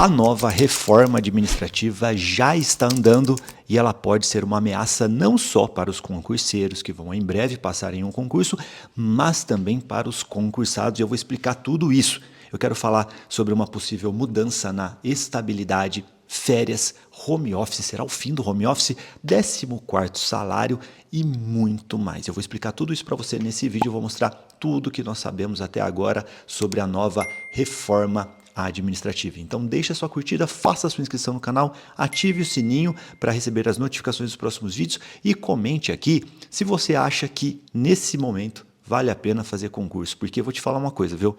A nova reforma administrativa já está andando e ela pode ser uma ameaça não só para os concurseiros que vão em breve passar em um concurso, mas também para os concursados. E eu vou explicar tudo isso. Eu quero falar sobre uma possível mudança na estabilidade, férias, home office, será o fim do home office, 14º salário e muito mais. Eu vou explicar tudo isso para você nesse vídeo, eu vou mostrar tudo que nós sabemos até agora sobre a nova reforma administrativa. Então deixa sua curtida, faça sua inscrição no canal, ative o sininho para receber as notificações dos próximos vídeos e comente aqui se você acha que nesse momento vale a pena fazer concurso, porque eu vou te falar uma coisa, viu?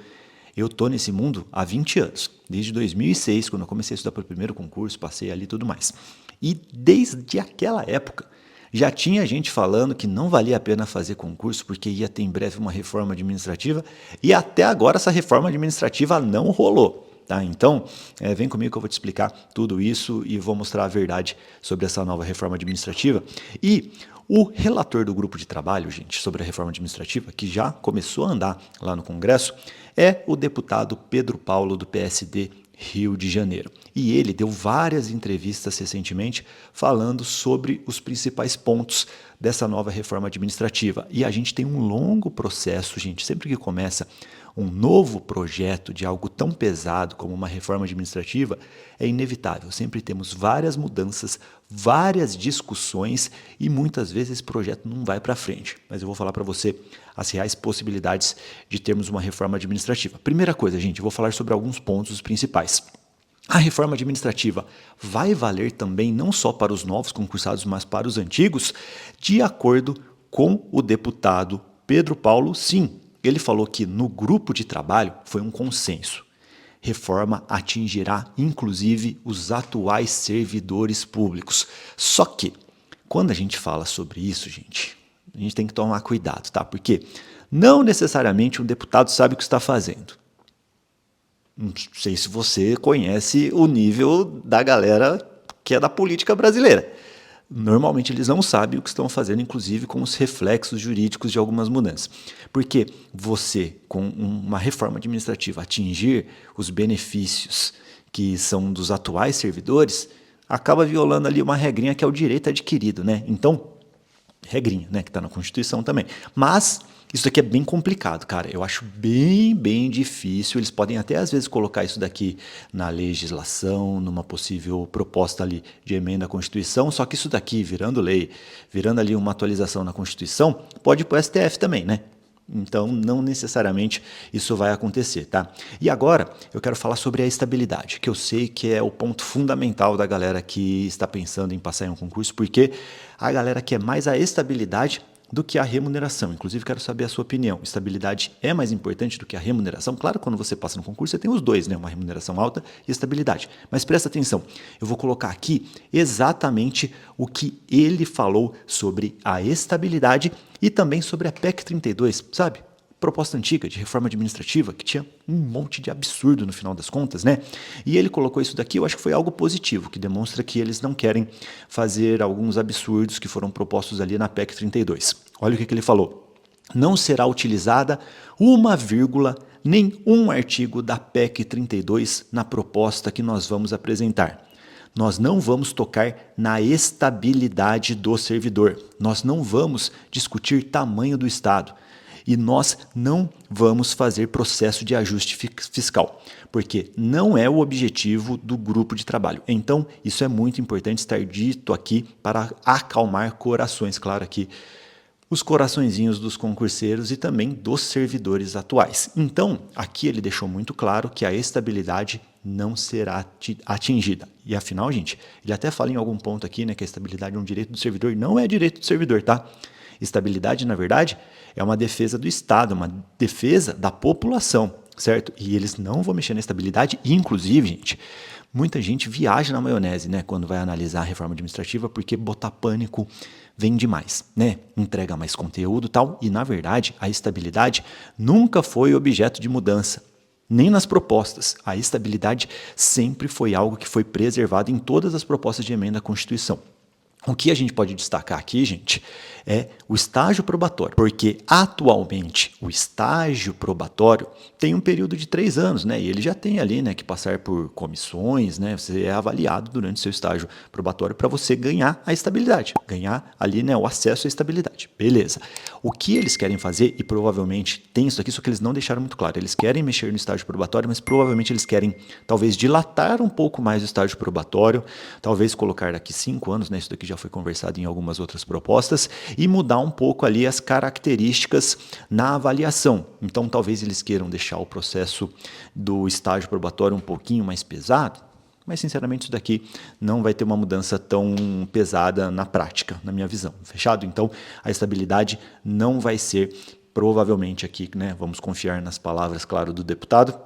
Eu tô nesse mundo há 20 anos, desde 2006, quando eu comecei a estudar para o primeiro concurso, passei ali e tudo mais. E desde aquela época, já tinha gente falando que não valia a pena fazer concurso porque ia ter em breve uma reforma administrativa e até agora essa reforma administrativa não rolou. Tá? Então, vem comigo que eu vou te explicar tudo isso e vou mostrar a verdade sobre essa nova reforma administrativa. E o relator do grupo de trabalho, gente, sobre a reforma administrativa, que já começou a andar lá no Congresso, é o deputado Pedro Paulo, do PSD Rio de Janeiro. E ele deu várias entrevistas recentemente falando sobre os principais pontos dessa nova reforma administrativa. E a gente tem um longo processo, gente, sempre que começa um novo projeto de algo tão pesado como uma reforma administrativa, é inevitável. Sempre temos várias mudanças, várias discussões e muitas vezes esse projeto não vai para frente. Mas eu vou falar para você as reais possibilidades de termos uma reforma administrativa. Primeira coisa, gente, eu vou falar sobre alguns pontos principais. A reforma administrativa vai valer também não só para os novos concursados, mas para os antigos, de acordo com o deputado Pedro Paulo, sim. Ele falou que no grupo de trabalho foi um consenso. Reforma atingirá, inclusive, os atuais servidores públicos. Só que, quando a gente fala sobre isso, gente, a gente tem que tomar cuidado, tá? Porque não necessariamente um deputado sabe o que está fazendo. Não sei se você conhece o nível da galera que é da política brasileira. Normalmente eles não sabem o que estão fazendo, inclusive com os reflexos jurídicos de algumas mudanças. Porque você, com uma reforma administrativa, atingir os benefícios que são dos atuais servidores, acaba violando ali uma regrinha que é o direito adquirido, né? Então, regrinha, né, que está na Constituição também. Mas isso daqui é bem complicado, cara. Eu acho bem difícil. Eles podem até às vezes colocar isso daqui na legislação, numa possível proposta ali de emenda à Constituição, só que isso daqui, virando lei, virando ali uma atualização na Constituição, pode ir para o STF também, né? Então, não necessariamente isso vai acontecer, tá? E agora, eu quero falar sobre a estabilidade, que eu sei que é o ponto fundamental da galera que está pensando em passar em um concurso, porque a galera quer mais a estabilidade do que a remuneração. Inclusive, quero saber a sua opinião. Estabilidade é mais importante do que a remuneração? Claro, quando você passa no concurso, você tem os dois, né? Uma remuneração alta e estabilidade. Mas presta atenção, eu vou colocar aqui exatamente o que ele falou sobre a estabilidade e também sobre a PEC 32, sabe? Proposta antiga de reforma administrativa, que tinha um monte de absurdo no final das contas, né? E ele colocou isso daqui, eu acho que foi algo positivo, que demonstra que eles não querem fazer alguns absurdos que foram propostos ali na PEC 32. Olha o que ele falou. Não será utilizada uma vírgula nem um artigo da PEC 32 na proposta que nós vamos apresentar. Nós não vamos tocar na estabilidade do servidor. Nós não vamos discutir tamanho do Estado. E nós não vamos fazer processo de ajuste fiscal, porque não é o objetivo do grupo de trabalho. Então, isso é muito importante estar dito aqui para acalmar corações. Claro que os coraçõezinhos dos concurseiros e também dos servidores atuais. Então, aqui ele deixou muito claro que a estabilidade não será atingida. E afinal, gente, ele até fala em algum ponto aqui, né, que a estabilidade é um direito do servidor. Não é direito do servidor, tá? Estabilidade, na verdade, é uma defesa do Estado, uma defesa da população, certo? E eles não vão mexer na estabilidade. E, inclusive, gente, muita gente viaja na maionese, né, quando vai analisar a reforma administrativa, porque botar pânico vende mais, né? Entrega mais conteúdo e tal. E, na verdade, a estabilidade nunca foi objeto de mudança. Nem nas propostas. A estabilidade sempre foi algo que foi preservado em todas as propostas de emenda à Constituição. O que a gente pode destacar aqui, gente, é o estágio probatório, porque atualmente o estágio probatório tem um período de 3 anos, né? E ele já tem ali, né, que passar por comissões, né? Você é avaliado durante seu estágio probatório para você ganhar a estabilidade, ganhar ali, né, o acesso à estabilidade. Beleza. O que eles querem fazer, e provavelmente tem isso aqui, só que eles não deixaram muito claro, eles querem mexer no estágio probatório, mas provavelmente eles querem talvez dilatar um pouco mais o estágio probatório, talvez colocar daqui 5 anos, né? Isso daqui já foi conversado em algumas outras propostas, e mudar um pouco ali as características na avaliação. Então, talvez eles queiram deixar o processo do estágio probatório um pouquinho mais pesado, mas, sinceramente, isso daqui não vai ter uma mudança tão pesada na prática, na minha visão. Fechado? Então, a estabilidade não vai ser, provavelmente aqui, né, vamos confiar nas palavras, claro, do deputado,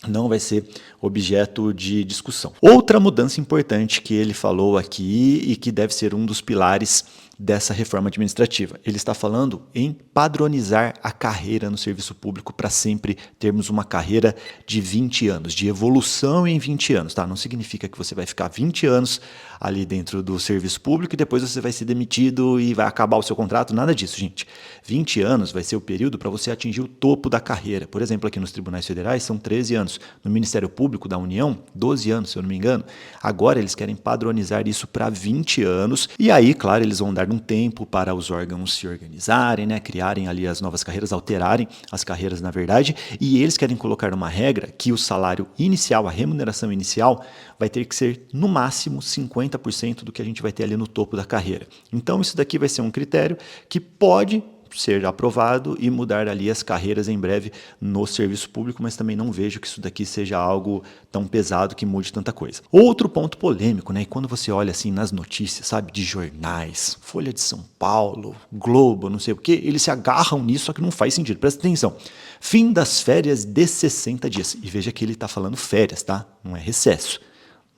não vai ser objeto de discussão. Outra mudança importante que ele falou aqui e que deve ser um dos pilares dessa reforma administrativa. Ele está falando em padronizar a carreira no serviço público para sempre termos uma carreira de 20 anos, de evolução em 20 anos. Tá? Não significa que você vai ficar 20 anos ali dentro do serviço público e depois você vai ser demitido e vai acabar o seu contrato, nada disso, gente. 20 anos vai ser o período para você atingir o topo da carreira. Por exemplo, aqui nos tribunais federais são 13 anos. No Ministério Público da União, 12 anos, se eu não me engano. Agora eles querem padronizar isso para 20 anos e aí, claro, eles vão dar um tempo para os órgãos se organizarem, né, criarem ali as novas carreiras, alterarem as carreiras, na verdade, e eles querem colocar uma regra que o salário inicial, a remuneração inicial, vai ter que ser no máximo 50% do que a gente vai ter ali no topo da carreira. Então isso daqui vai ser um critério que pode ser aprovado e mudar ali as carreiras em breve no serviço público, mas também não vejo que isso daqui seja algo tão pesado que mude tanta coisa. Outro ponto polêmico, né? E quando você olha assim nas notícias, sabe, de jornais, Folha de São Paulo, Globo, não sei o que, eles se agarram nisso, só que não faz sentido. Presta atenção. Fim das férias de 60 dias. E veja que ele está falando férias, tá? Não é recesso.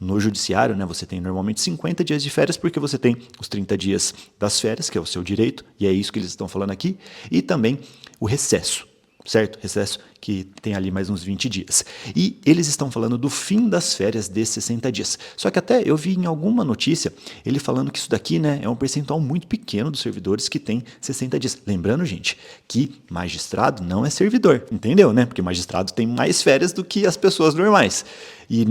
No judiciário, né, você tem normalmente 50 dias de férias, porque você tem os 30 dias das férias, que é o seu direito, e é isso que eles estão falando aqui, e também o recesso, certo? Recesso que tem ali mais uns 20 dias. E eles estão falando do fim das férias de 60 dias. Só que até eu vi em alguma notícia ele falando que isso daqui, né, é um percentual muito pequeno dos servidores que tem 60 dias. Lembrando, gente, que magistrado não é servidor, entendeu, né? Porque magistrado tem mais férias do que as pessoas normais. E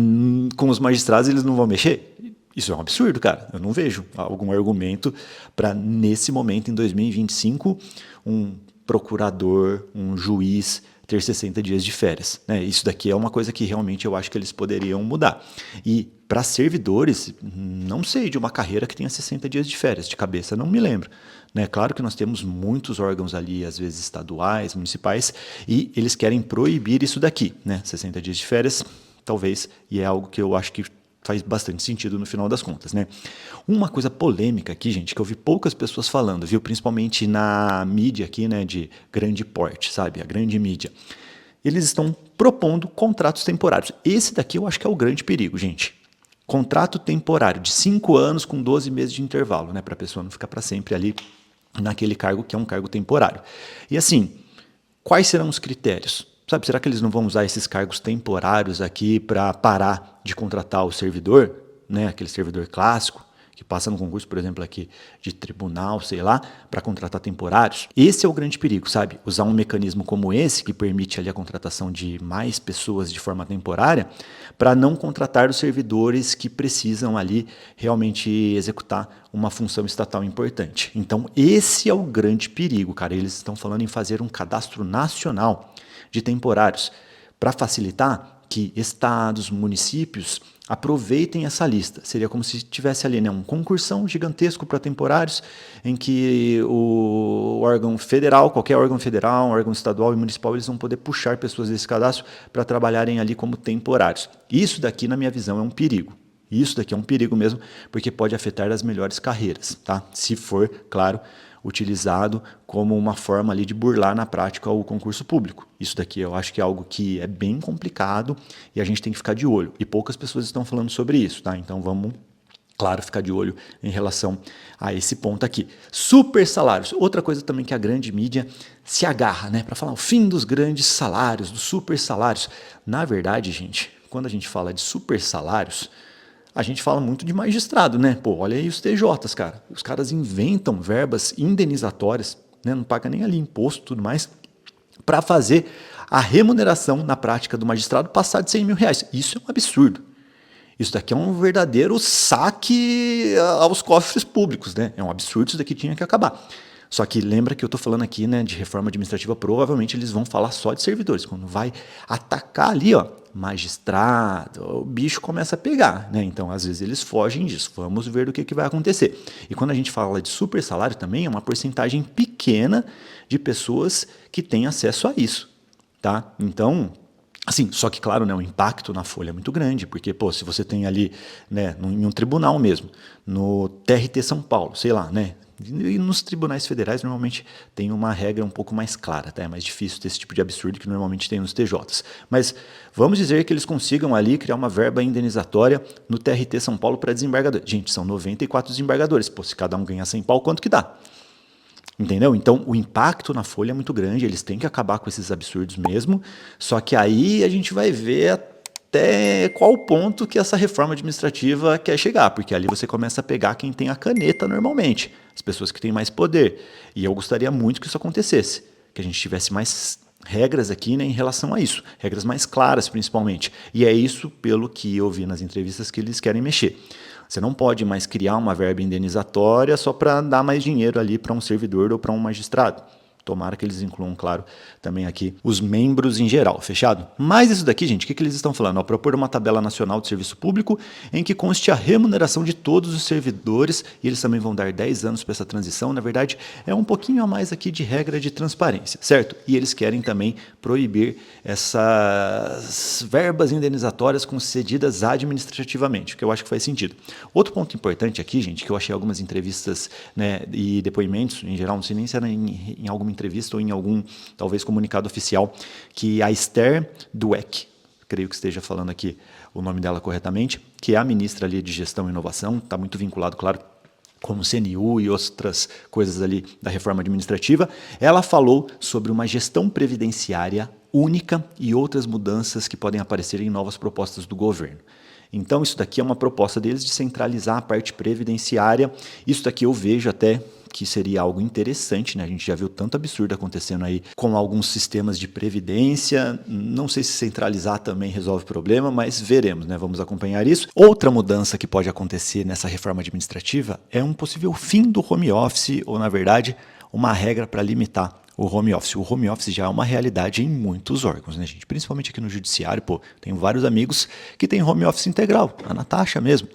com os magistrados eles não vão mexer? Isso é um absurdo, cara. Eu não vejo algum argumento para, nesse momento, em 2025, um procurador, um juiz ter 60 dias de férias. Né? Isso daqui é uma coisa que realmente eu acho que eles poderiam mudar. E para servidores, não sei de uma carreira que tenha 60 dias de férias, de cabeça não me lembro. Né? Claro que nós temos muitos órgãos ali, às vezes estaduais, municipais, e eles querem proibir isso daqui, né? 60 dias de férias, talvez, e é algo que eu acho que faz bastante sentido no final das contas, né? Uma coisa polêmica aqui, gente, que eu vi poucas pessoas falando, viu? Principalmente na mídia aqui, né, de grande porte, sabe? A grande mídia. Eles estão propondo contratos temporários. Esse daqui eu acho que é o grande perigo, gente. Contrato temporário de 5 anos com 12 meses de intervalo, né? Para a pessoa não ficar para sempre ali naquele cargo que é um cargo temporário. E assim, quais serão os critérios? Sabe, será que eles não vão usar esses cargos temporários aqui para parar de contratar o servidor, né, aquele servidor clássico, que passa no concurso, por exemplo, aqui de tribunal, sei lá, para contratar temporários? Esse é o grande perigo, sabe? Usar um mecanismo como esse, que permite ali a contratação de mais pessoas de forma temporária, para não contratar os servidores que precisam ali realmente executar uma função estatal importante. Então, esse é o grande perigo, cara. Eles estão falando em fazer um cadastro nacional de temporários, para facilitar que estados, municípios aproveitem essa lista. Seria como se tivesse ali, né, um concursão gigantesco para temporários, em que o órgão federal, qualquer órgão federal, um órgão estadual e municipal, eles vão poder puxar pessoas desse cadastro para trabalharem ali como temporários. Isso daqui, na minha visão, é um perigo. Isso daqui é um perigo mesmo, porque pode afetar as melhores carreiras, tá? Se for, claro, utilizado como uma forma ali de burlar na prática o concurso público. Isso daqui eu acho que é algo que é bem complicado e a gente tem que ficar de olho. E poucas pessoas estão falando sobre isso, tá? Então vamos, claro, ficar de olho em relação a esse ponto aqui. Super salários. Outra coisa também que a grande mídia se agarra, né? Para falar o fim dos grandes salários, dos super salários. Na verdade, gente, quando a gente fala de super salários, A gente fala muito de magistrado, né? Pô, olha aí os TJs, cara. Os caras inventam verbas indenizatórias, né? Não paga nem ali imposto e tudo mais, para fazer a remuneração na prática do magistrado passar de 100 mil reais. Isso é um absurdo. Isso daqui é um verdadeiro saque aos cofres públicos, né? É um absurdo, isso daqui tinha que acabar. Só que lembra que eu estou falando aqui, né, de reforma administrativa, provavelmente eles vão falar só de servidores. Quando vai atacar ali, ó, magistrado, o bicho começa a pegar, né? Então, às vezes eles fogem disso. Vamos ver o que vai acontecer. E quando a gente fala de super salário também, é uma porcentagem pequena de pessoas que têm acesso a isso, tá? Então, assim, só que, claro, né, o impacto na folha é muito grande, porque, pô, se você tem ali, né, em um tribunal mesmo, no TRT São Paulo, sei lá, né, e nos tribunais federais normalmente tem uma regra um pouco mais clara, tá? É mais difícil ter esse tipo de absurdo que normalmente tem nos TJs. Mas vamos dizer que eles consigam ali criar uma verba indenizatória no TRT São Paulo para desembargador. Gente, são 94 desembargadores. Pô, se cada um ganhar 100 pau, quanto que dá? Entendeu? Então, o impacto na folha é muito grande, eles têm que acabar com esses absurdos mesmo, só que aí a gente vai ver até qual ponto que essa reforma administrativa quer chegar, porque ali você começa a pegar quem tem a caneta normalmente, as pessoas que têm mais poder. E eu gostaria muito que isso acontecesse, que a gente tivesse mais regras aqui, né, em relação a isso, regras mais claras principalmente. E é isso, pelo que eu vi nas entrevistas, que eles querem mexer. Você não pode mais criar uma verba indenizatória só para dar mais dinheiro ali para um servidor ou para um magistrado. Tomara que eles incluam, claro, também aqui os membros em geral, fechado? Mas isso daqui, gente, o que eles estão falando? Ao propor uma tabela nacional de serviço público em que conste a remuneração de todos os servidores, e eles também vão dar 10 anos para essa transição, na verdade, é um pouquinho a mais aqui de regra de transparência, certo? E eles querem também proibir essas verbas indenizatórias concedidas administrativamente, o que eu acho que faz sentido. Outro ponto importante aqui, gente, que eu achei algumas entrevistas, né, e depoimentos, em geral, não sei nem se era em alguma entrevista ou em algum, talvez, comunicado oficial, que a Esther Dweck, creio que esteja falando aqui o nome dela corretamente, que é a ministra ali de Gestão e Inovação, está muito vinculado, claro, com o CNU e outras coisas ali da reforma administrativa, ela falou sobre uma gestão previdenciária única e outras mudanças que podem aparecer em novas propostas do governo. Então, isso daqui é uma proposta deles de centralizar a parte previdenciária. Isso daqui eu vejo até que seria algo interessante, né? A gente já viu tanto absurdo acontecendo aí com alguns sistemas de previdência. Não sei se centralizar também resolve o problema, mas veremos, né? Vamos acompanhar isso. Outra mudança que pode acontecer nessa reforma administrativa é um possível fim do home office, ou, na verdade, uma regra para limitar o home office. O home office já é uma realidade em muitos órgãos, né, gente? Principalmente aqui no judiciário, pô, tenho vários amigos que têm home office integral, a Natasha mesmo.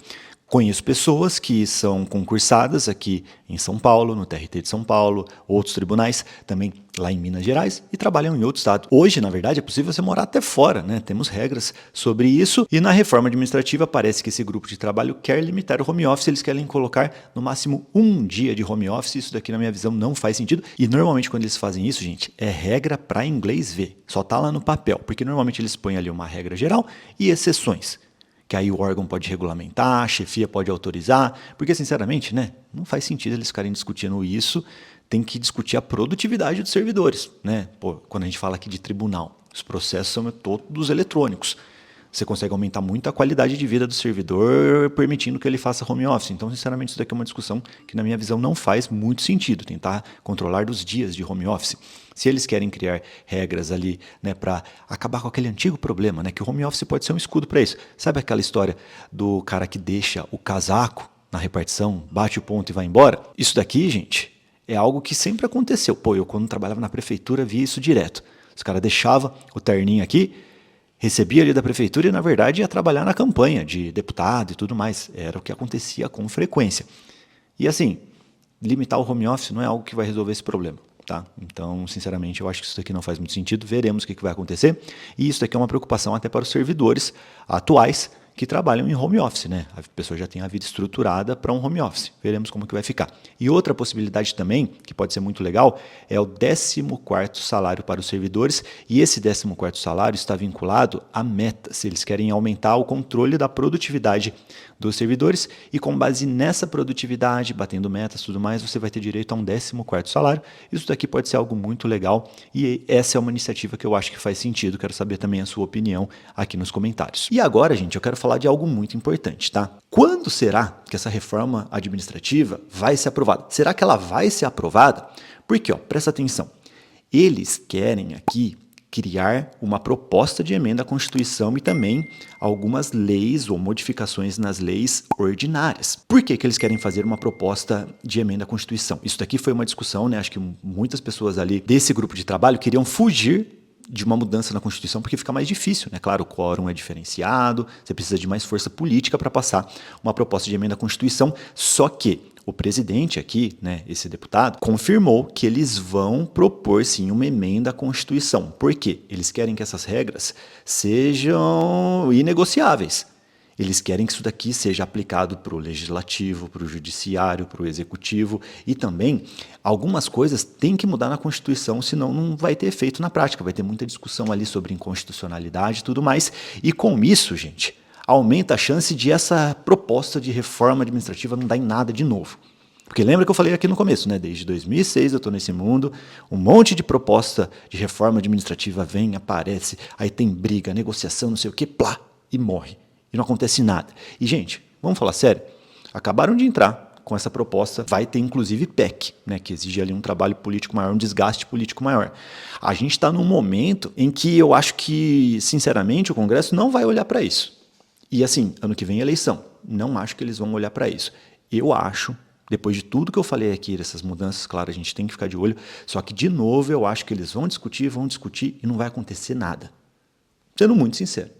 Conheço pessoas que são concursadas aqui em São Paulo, no TRT de São Paulo, outros tribunais, também lá em Minas Gerais, e trabalham em outro estado. Hoje, na verdade, é possível você morar até fora, né? Temos regras sobre isso, e na reforma administrativa parece que esse grupo de trabalho quer limitar o home office, eles querem colocar no máximo um dia de home office. Isso daqui, na minha visão, não faz sentido, e normalmente quando eles fazem isso, gente, é regra para inglês ver, só tá lá no papel, porque normalmente eles põem ali uma regra geral e exceções, que aí o órgão pode regulamentar, a chefia pode autorizar, porque, sinceramente, né, não faz sentido eles ficarem discutindo isso, tem que discutir a produtividade dos servidores, né? Pô, quando a gente fala aqui de tribunal, os processos são todos eletrônicos, você consegue aumentar muito a qualidade de vida do servidor, permitindo que ele faça home office. Então, sinceramente, isso daqui é uma discussão que, na minha visão, não faz muito sentido, tentar controlar os dias de home office. Se eles querem criar regras ali, né, para acabar com aquele antigo problema, né, que o home office pode ser um escudo para isso. Sabe aquela história do cara que deixa o casaco na repartição, bate o ponto e vai embora? Isso daqui, gente, é algo que sempre aconteceu. Pô, eu quando trabalhava na prefeitura via isso direto. Os caras deixavam o terninho aqui, recebia ali da prefeitura e, na verdade, ia trabalhar na campanha de deputado e tudo mais. Era o que acontecia com frequência. E assim, limitar o home office não é algo que vai resolver esse problema, tá? Então, sinceramente, eu acho que isso daqui não faz muito sentido. Veremos o que vai acontecer. E isso daqui é uma preocupação até para os servidores atuais que trabalham em home office, né? A pessoa já tem a vida estruturada para um home office. Veremos como que vai ficar. E outra possibilidade também, que pode ser muito legal, é o 14º salário para os servidores. E esse 14º salário está vinculado à meta. Se eles querem aumentar o controle da produtividade dos servidores, e com base nessa produtividade, batendo metas e tudo mais, você vai ter direito a um 14º salário. Isso daqui pode ser algo muito legal, e essa é uma iniciativa que eu acho que faz sentido. Quero saber também a sua opinião aqui nos comentários. E agora, gente, eu quero falar de algo muito importante, tá? Quando será que essa reforma administrativa vai ser aprovada? Será que ela vai ser aprovada? Porque, presta atenção, eles querem aqui criar uma proposta de emenda à Constituição e também algumas leis ou modificações nas leis ordinárias. Por que eles querem fazer uma proposta de emenda à Constituição? Isso daqui foi uma discussão, né? Acho que muitas pessoas ali desse grupo de trabalho queriam fugir de uma mudança na Constituição porque fica mais difícil, né? Claro, o quórum é diferenciado, você precisa de mais força política para passar uma proposta de emenda à Constituição, só que o presidente aqui, né, esse deputado, confirmou que eles vão propor sim uma emenda à Constituição. Por quê? Eles querem que essas regras sejam inegociáveis. Eles querem que isso daqui seja aplicado para o legislativo, para o judiciário, para o executivo e também algumas coisas têm que mudar na Constituição, senão não vai ter efeito na prática. Vai ter muita discussão ali sobre inconstitucionalidade e tudo mais. E com isso, gente, aumenta a chance de essa proposta de reforma administrativa não dar em nada de novo. Porque lembra que eu falei aqui no começo, né? Desde 2006 eu estou nesse mundo, um monte de proposta de reforma administrativa vem, aparece, aí tem briga, negociação, não sei o quê, plá, e morre. E não acontece nada. E, gente, vamos falar sério? Acabaram de entrar com essa proposta, vai ter inclusive PEC, né, que exige ali um trabalho político maior, um desgaste político maior. A gente está num momento em que eu acho que, sinceramente, o Congresso não vai olhar para isso. E assim, ano que vem é eleição. Não acho que eles vão olhar para isso. Eu acho, depois de tudo que eu falei aqui, dessas mudanças, claro, a gente tem que ficar de olho, só que, de novo, eu acho que eles vão discutir e não vai acontecer nada. Sendo muito sincero.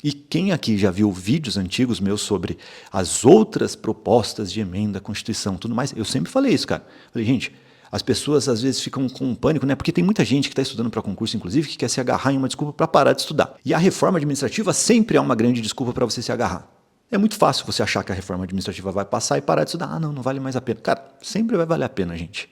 E quem aqui já viu vídeos antigos meus sobre as outras propostas de emenda à Constituição e tudo mais, eu sempre falei isso, cara. Falei, gente, as pessoas às vezes ficam com pânico, né? Porque tem muita gente que está estudando para concurso, inclusive, que quer se agarrar em uma desculpa para parar de estudar. E a reforma administrativa sempre é uma grande desculpa para você se agarrar. É muito fácil você achar que a reforma administrativa vai passar e parar de estudar. Ah, não vale mais a pena. Cara, sempre vai valer a pena, gente.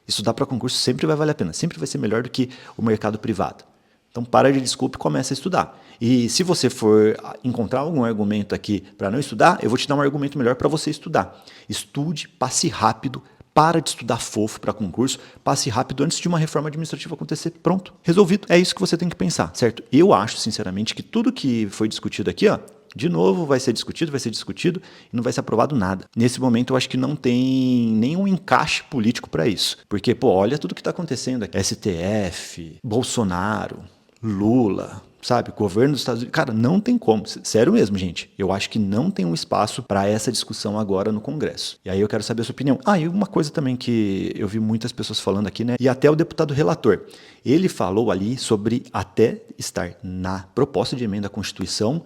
Estudar para concurso sempre vai valer a pena. Sempre vai ser melhor do que o mercado privado. Então, para de desculpa e começa a estudar. E se você for encontrar algum argumento aqui para não estudar, eu vou te dar um argumento melhor para você estudar. Estude, passe rápido, para de estudar fofo para concurso, passe rápido antes de uma reforma administrativa acontecer. Pronto, resolvido. É isso que você tem que pensar, certo? Eu acho, sinceramente, que tudo que foi discutido aqui, de novo vai ser discutido e não vai ser aprovado nada. Nesse momento eu acho que não tem nenhum encaixe político para isso. Porque, olha tudo que está acontecendo aqui. STF, Bolsonaro, Lula, sabe, governo dos Estados Unidos. Cara, não tem como. Sério mesmo, gente. Eu acho que não tem um espaço para essa discussão agora no Congresso. E aí eu quero saber a sua opinião. E uma coisa também que eu vi muitas pessoas falando aqui, né? E até o deputado relator. Ele falou ali sobre até estar na proposta de emenda à Constituição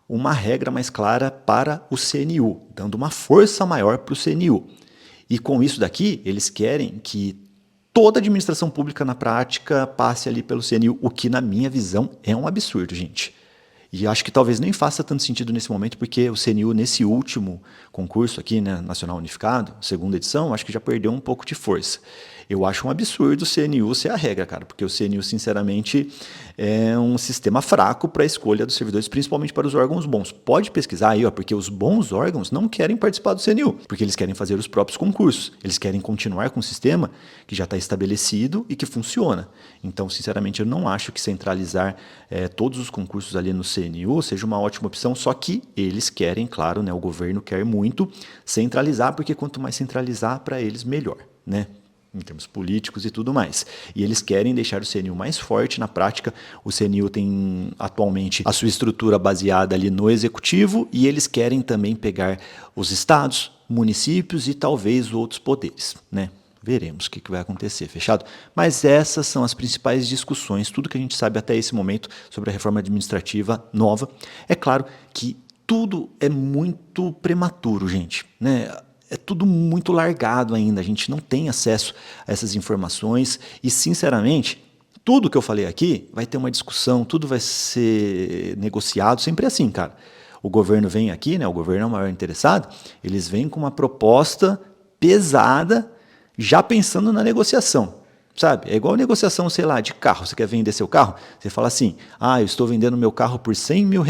uma regra mais clara para o CNU, dando uma força maior para o CNU. E com isso daqui, eles querem que toda a administração pública na prática passe ali pelo CNU, o que na minha visão é um absurdo, gente. E acho que talvez nem faça tanto sentido nesse momento, porque o CNU, nesse último concurso aqui, né, Nacional Unificado, segunda edição, acho que já perdeu um pouco de força. Eu acho um absurdo o CNU ser a regra, cara, porque o CNU, sinceramente, é um sistema fraco para a escolha dos servidores, principalmente para os órgãos bons. Pode pesquisar aí, porque os bons órgãos não querem participar do CNU, porque eles querem fazer os próprios concursos. Eles querem continuar com um sistema que já está estabelecido e que funciona. Então, sinceramente, eu não acho que centralizar todos os concursos ali no CNU seja uma ótima opção, só que eles querem, claro, né, o governo quer muito centralizar, porque quanto mais centralizar, para eles, melhor, né? Em termos políticos e tudo mais. E eles querem deixar o CNU mais forte na prática. O CNU tem atualmente a sua estrutura baseada ali no executivo e eles querem também pegar os estados, municípios e talvez outros poderes, né? Veremos o que vai acontecer, fechado? Mas essas são as principais discussões, tudo que a gente sabe até esse momento sobre a reforma administrativa nova. É claro que tudo é muito prematuro, gente, né? É tudo muito largado ainda, a gente não tem acesso a essas informações e, sinceramente, tudo que eu falei aqui vai ter uma discussão, tudo vai ser negociado, sempre é assim, cara. O governo vem aqui, né, o governo é o maior interessado, eles vêm com uma proposta pesada, já pensando na negociação, sabe? É igual a negociação, sei lá, de carro, você quer vender seu carro, você fala assim, eu estou vendendo meu carro por R$100 mil.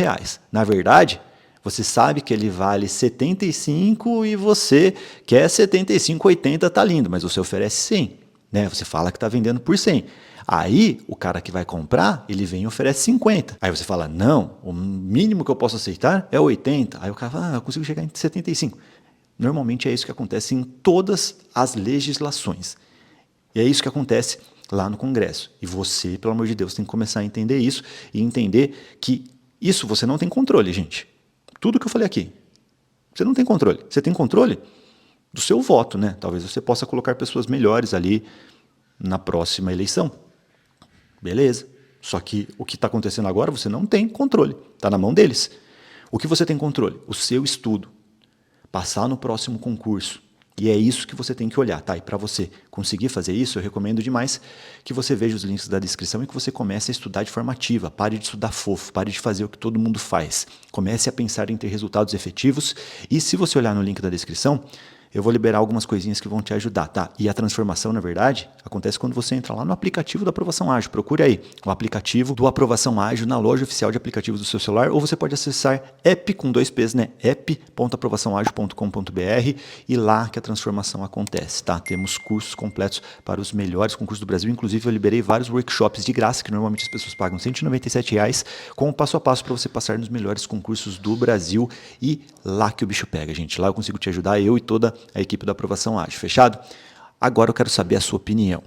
Na verdade, você sabe que ele vale 75 e você quer 75, 80, tá lindo, mas você oferece 100, né? Você fala que está vendendo por 100. Aí, o cara que vai comprar, ele vem e oferece 50. Aí você fala, não, o mínimo que eu posso aceitar é 80. Aí o cara fala, eu consigo chegar em 75. Normalmente é isso que acontece em todas as legislações. E é isso que acontece lá no Congresso. E você, pelo amor de Deus, tem que começar a entender isso e entender que isso você não tem controle, gente. Tudo que eu falei aqui, você não tem controle. Você tem controle do seu voto, né? Talvez você possa colocar pessoas melhores ali na próxima eleição. Beleza. Só que o que está acontecendo agora você não tem controle. Está na mão deles. O que você tem controle? O seu estudo. Passar no próximo concurso. E é isso que você tem que olhar, tá? E para você conseguir fazer isso, eu recomendo demais que você veja os links da descrição e que você comece a estudar de forma ativa. Pare de estudar fofo, pare de fazer o que todo mundo faz. Comece a pensar em ter resultados efetivos. E se você olhar no link da descrição, eu vou liberar algumas coisinhas que vão te ajudar, tá? E a transformação, na verdade, acontece quando você entra lá no aplicativo da Aprovação Ágil. Procure aí o aplicativo do Aprovação Ágil na loja oficial de aplicativos do seu celular, ou você pode acessar app com 2 P's, né? app.aprovaçãoagil.com.br e lá que a transformação acontece, tá? Temos cursos completos para os melhores concursos do Brasil. Inclusive, eu liberei vários workshops de graça, que normalmente as pessoas pagam R$197, com o passo a passo para você passar nos melhores concursos do Brasil. E lá que o bicho pega, gente. Lá eu consigo te ajudar, eu e toda a equipe da Aprovação Ágil. Fechado? Agora eu quero saber a sua opinião.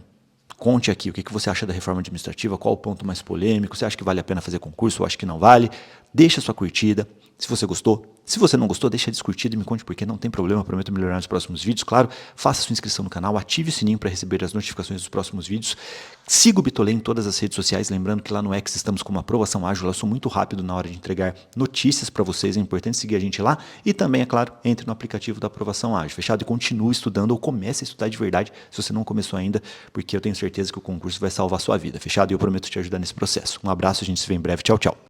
Conte aqui o que você acha da reforma administrativa, qual o ponto mais polêmico, você acha que vale a pena fazer concurso ou acha que não vale? Deixa a sua curtida, se você gostou. Se você não gostou, deixa descurtido e me conte porque não tem problema, eu prometo melhorar nos próximos vídeos. Claro, faça sua inscrição no canal, ative o sininho para receber as notificações dos próximos vídeos. Siga o Bitolê em todas as redes sociais, lembrando que lá no X estamos com uma Aprovação Ágil, eu sou muito rápido na hora de entregar notícias para vocês, é importante seguir a gente lá. E também, é claro, entre no aplicativo da Aprovação Ágil, fechado? E continue estudando ou comece a estudar de verdade se você não começou ainda, porque eu tenho certeza que o concurso vai salvar a sua vida, fechado? E eu prometo te ajudar nesse processo. Um abraço, a gente se vê em breve, tchau, tchau.